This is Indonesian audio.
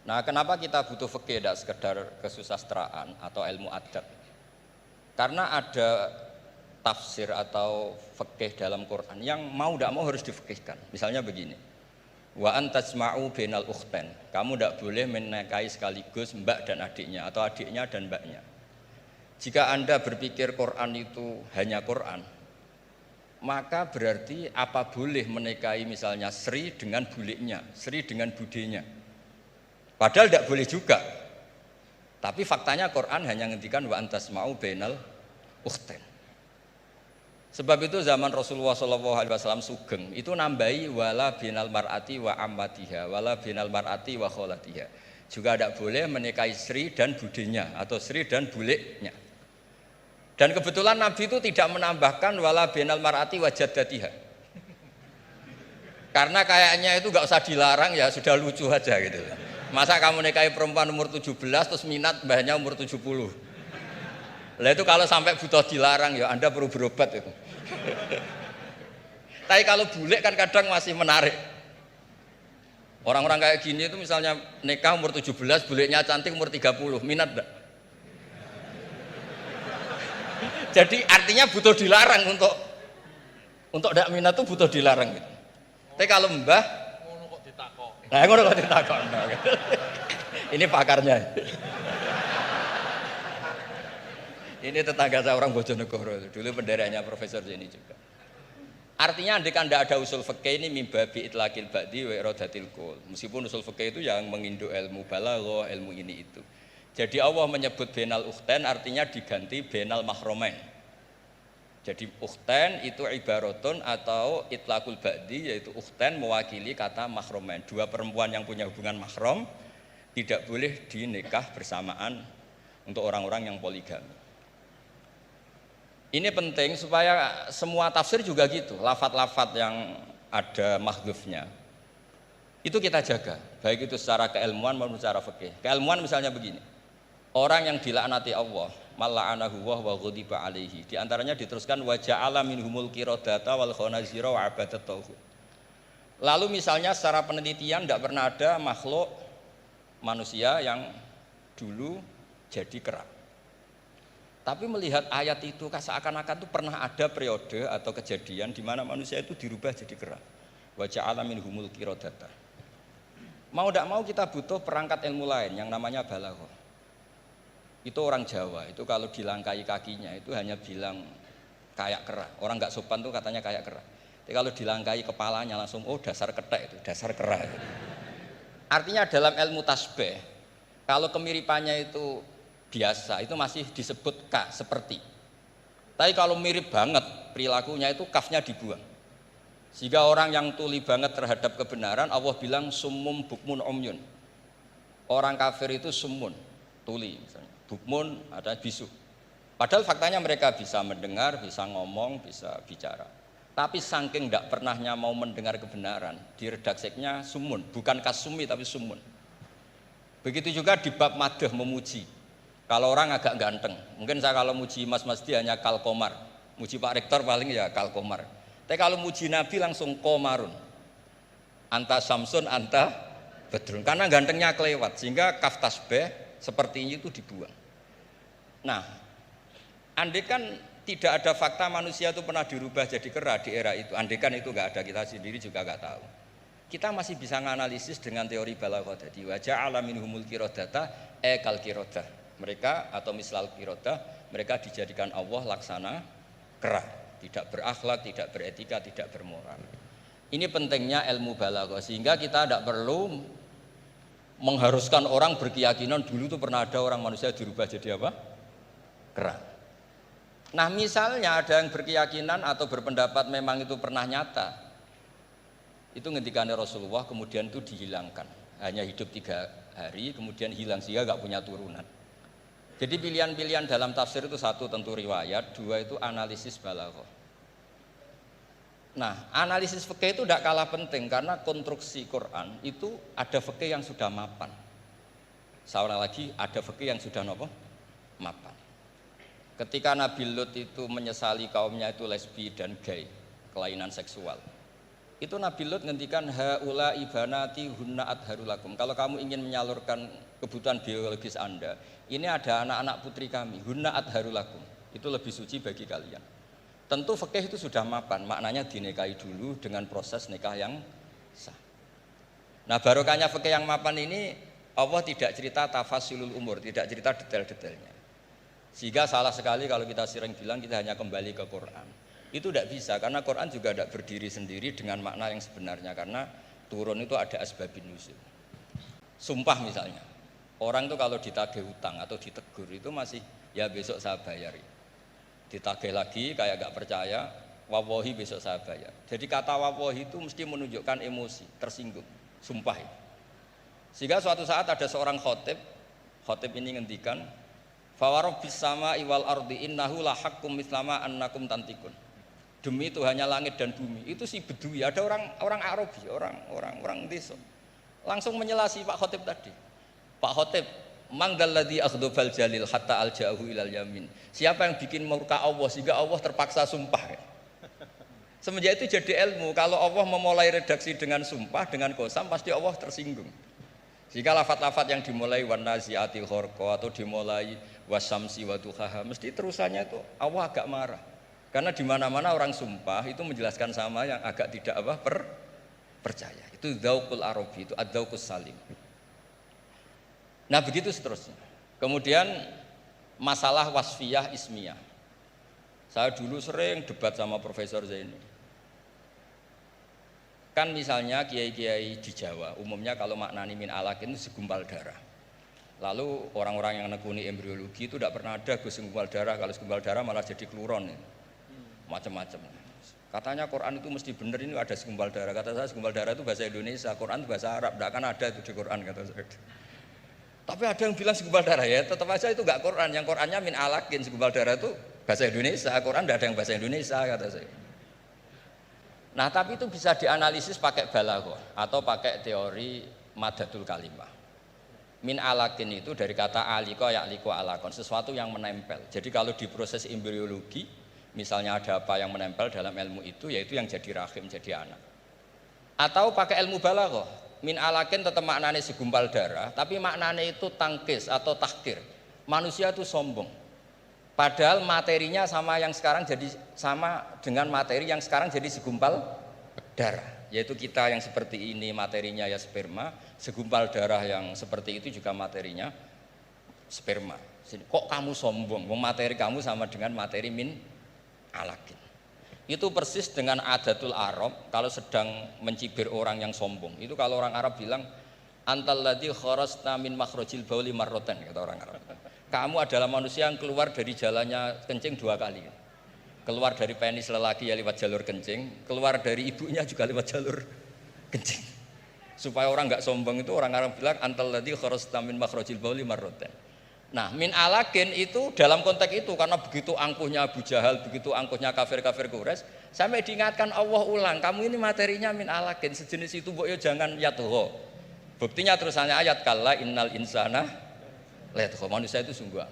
Nah, kenapa kita butuh fikih, tidak sekedar kesusastraan atau ilmu adab? Karena ada tafsir atau fikih dalam Quran yang mau tidak mau harus difikihkan. Misalnya begini, wa antasma'u bainal ukhtain. Kamu tidak boleh menikahi sekaligus mbak dan adiknya atau adiknya dan mbaknya. Jika Anda berpikir Quran itu hanya Quran, maka berarti apa boleh menikahi misalnya Sri dengan buliknya, Sri dengan budenya. Padahal tidak boleh juga. Tapi faktanya Quran hanya ngendikan wa antasma'u bainal ukhtain. Sebab itu zaman Rasulullah SAW sugeng itu nambahi wala binal mar'ati wa ammatiha wala binal mar'ati wa kholatiha. Juga tidak boleh menikahi Sri dan budenya atau Sri dan buliknya. Dan kebetulan Nabi itu tidak menambahkan wala binal mar'ati wa jaddatiha. Karena kayaknya itu nggak usah dilarang, ya sudah lucu aja gitu. Masa kamu nikahi perempuan umur 17 terus minat mbahnya umur 70. Lah itu kalau sampai butuh dilarang ya Anda perlu berobat itu. Tapi kalau bule kan kadang masih menarik. Orang-orang kayak gini itu misalnya nikah umur 17, bulenya cantik umur 30, minat enggak? Jadi artinya butuh dilarang untuk enggak minat itu butuh dilarang gitu. Tapi kalau mbah nah, ngono kok ditakon. Ini pakarnya. Ini tetangga saya orang Bojonegoro, dulu benderanya Profesor Zeni juga. Artinya andai kan tidak ada usul fikih ini mimbabi itlaqil ba'di wa iradatil qul. Meskipun usul fikih itu yang menginduk ilmu balaghah, ilmu ini itu. Jadi Allah menyebut bainal ukhtain artinya diganti bainal mahromain. Jadi ukhtain itu ibaratun atau itlaqul ba'di, yaitu ukhtain mewakili kata mahromain. Dua perempuan yang punya hubungan mahram tidak boleh dinikah bersamaan untuk orang-orang yang poligami. Ini penting supaya semua tafsir juga gitu, lafat-lafat yang ada mahdzufnya itu kita jaga, baik itu secara keilmuan maupun secara fikih. Keilmuan misalnya begini, orang yang dilaknati Allah, mal'anahu wa ghadiba alaihi, di antaranya diteruskan wa ja'ala minhumul qiradata wal khanazira wa abadat tauhid. Lalu misalnya secara penelitian tidak pernah ada makhluk manusia yang dulu jadi kera. Tapi melihat ayat itu seakan-akan itu pernah ada periode atau kejadian di mana manusia itu dirubah jadi kera. Wa ja'ala minhumul qiradata. Mau tidak mau kita butuh perangkat ilmu lain yang namanya balaghah. Itu orang Jawa, itu kalau dilangkai kakinya itu hanya bilang kayak kera. Orang nggak sopan tuh katanya kayak kera. Tapi kalau dilangkai kepalanya langsung oh dasar ketek itu, dasar kera. Artinya dalam ilmu tasbih, kalau kemiripannya itu biasa, itu masih disebut ka, seperti. Tapi kalau mirip banget perilakunya itu kafnya dibuang. Sehingga orang yang tuli banget terhadap kebenaran, Allah bilang summum bukmun umyun. Orang kafir itu summun, tuli misalnya. Bukmun ada bisu. Padahal faktanya mereka bisa mendengar, bisa ngomong, bisa bicara. Tapi saking tidak pernahnya mau mendengar kebenaran, di redakseknya summun, bukan kasumi tapi summun. Begitu juga di bab madah memuji. Kalau orang agak ganteng, mungkin saya kalau muji Mas Masdi hanya kalkomar, muji Pak Rektor paling ya kalkomar. Tapi kalau muji Nabi langsung komarun, anta samsun, anta bedrun, karena gantengnya kelewat, sehingga kaf tasbih seperti ini itu dibuang. Nah, andai kan tidak ada fakta manusia itu pernah dirubah jadi kera di era itu, andai kan itu nggak ada, kita sendiri juga nggak tahu. Kita masih bisa menganalisis dengan teori balaghah tadi, wa ja'ala minhumul qiradata kal qiradah. Mereka atau mislal qirodah, mereka dijadikan Allah laksana kera, tidak berakhlak, tidak beretika, tidak bermoral. Ini pentingnya ilmu balaghah, sehingga kita tidak perlu mengharuskan orang berkeyakinan dulu itu pernah ada orang manusia dirubah jadi apa? Kera. Nah misalnya ada yang berkeyakinan atau berpendapat memang itu pernah nyata, itu ngendikannya Rasulullah kemudian itu dihilangkan, hanya hidup 3 hari kemudian hilang sehingga nggak punya turunan. Jadi pilihan-pilihan dalam tafsir itu satu tentu riwayat, dua itu analisis balaghah. Nah, analisis fikih itu tidak kalah penting karena konstruksi Quran itu ada fikih yang sudah mapan. Seorang lagi ada fikih yang sudah mapan. Ketika Nabi Lut itu menyesali kaumnya itu lesbi dan gay, kelainan seksual. Itu Nabi Lut ngendikan haula ibanati hunna adharu lakum. Kalau kamu ingin menyalurkan kebutuhan biologis Anda, ini ada anak-anak putri kami, hunna adharu lakum. Itu lebih suci bagi kalian. Tentu fikih itu sudah mapan, maknanya dinikahi dulu dengan proses nikah yang sah. Nah, barokahnya fikih yang mapan ini Allah tidak cerita tafasilul umur, tidak cerita detail-detailnya. Sehingga salah sekali kalau kita sering bilang kita hanya kembali ke Quran. Itu tidak bisa karena Quran juga tidak berdiri sendiri dengan makna yang sebenarnya, karena turun itu ada asbabun nuzul. Sumpah misalnya, orang itu kalau ditagih hutang atau ditegur itu masih ya besok saya bayar. Ditagih lagi kayak gak percaya, wawahi besok saya bayar. Jadi kata wawahi itu mesti menunjukkan emosi, tersinggung, sumpah. Sehingga suatu saat ada seorang khotib ini ngendikan, Fawarabbis sama'i wal ardi innahu lahaqqum mislama annakum tantikun. Demi Tuhannya langit dan bumi. Itu si Bedui, ada orang Arabi, orang desa. Langsung menyelasi Pak Khotib tadi. Pak Khotib, mangdalladzi akhdhafal jalil hatta aljahu ilal yamin. Siapa yang bikin murka Allah sehingga Allah terpaksa sumpah. Semenjak itu jadi ilmu, kalau Allah memulai redaksi dengan sumpah, dengan qasam, pasti Allah tersinggung. Jika lafat-lafat yang dimulai wan naziatil gharqa atau dimulai wasamsi wa duhaha, mesti terusannya itu Allah agak marah. Karena di mana-mana orang sumpah itu menjelaskan sama yang agak tidak percaya. Itu dzauqul arabi, itu adzauqus salim. Nah, begitu seterusnya. Kemudian masalah wasfiyah ismiyah. Saya dulu sering debat sama Profesor Zaini. Kan misalnya kiai-kiai di Jawa, umumnya kalau maknani min alakin itu segumpal darah. Lalu orang-orang yang nekuni embriologi itu tidak pernah ada segumpal darah, kalau segumpal darah malah jadi kluron. Macam-macam. Katanya Quran itu mesti benar, ini ada segumpal darah. Kata saya segumpal darah itu bahasa Indonesia, Quran itu bahasa Arab, tidak akan ada itu di Quran, kata saya. Tapi ada yang bilang segumpal darah, ya tetap aja itu enggak Quran. Yang Qurannya min alakin, segumpal darah itu bahasa Indonesia, Quran tidak ada yang bahasa Indonesia, kata saya. Nah, tapi itu bisa dianalisis pakai balaghah atau pakai teori madatul kalimah. Min alakin itu dari kata aliko ya'liku alakon, sesuatu yang menempel. Jadi kalau di proses embriologi, misalnya ada apa yang menempel dalam ilmu itu, yaitu yang jadi rahim, jadi anak. Atau pakai ilmu balaghah, min alakin tetap maknanya segumpal darah, tapi maknanya itu tangkis atau tahkir. Manusia itu sombong. Padahal materinya sama yang sekarang jadi sama dengan materi yang sekarang jadi segumpal darah. Yaitu kita yang seperti ini materinya ya sperma, segumpal darah yang seperti itu juga materinya sperma. Kok kamu sombong? Materi kamu sama dengan materi min alakin. Itu persis dengan adatul Arab kalau sedang mencibir orang yang sombong. Itu kalau orang Arab bilang antal ladzi kharasta min makhrajil bauli marratan, kata orang Arab. Kamu adalah manusia yang keluar dari jalannya kencing 2 kali. Keluar dari penis lelaki ya lewat jalur kencing, keluar dari ibunya juga lewat jalur kencing. Supaya orang enggak sombong itu orang Arab bilang antal ladzi kharasta min makhrajil bauli marratan. Nah, min alakin itu dalam konteks itu, karena begitu angkuhnya Abu Jahal, begitu angkuhnya kafir-kafir Quraisy, sampai diingatkan Allah ulang, kamu ini materinya min alakin, sejenis itu mbok yo jangan yatho. Buktinya terusannya ayat kalla innal insana layatho, manusia itu sungguhan.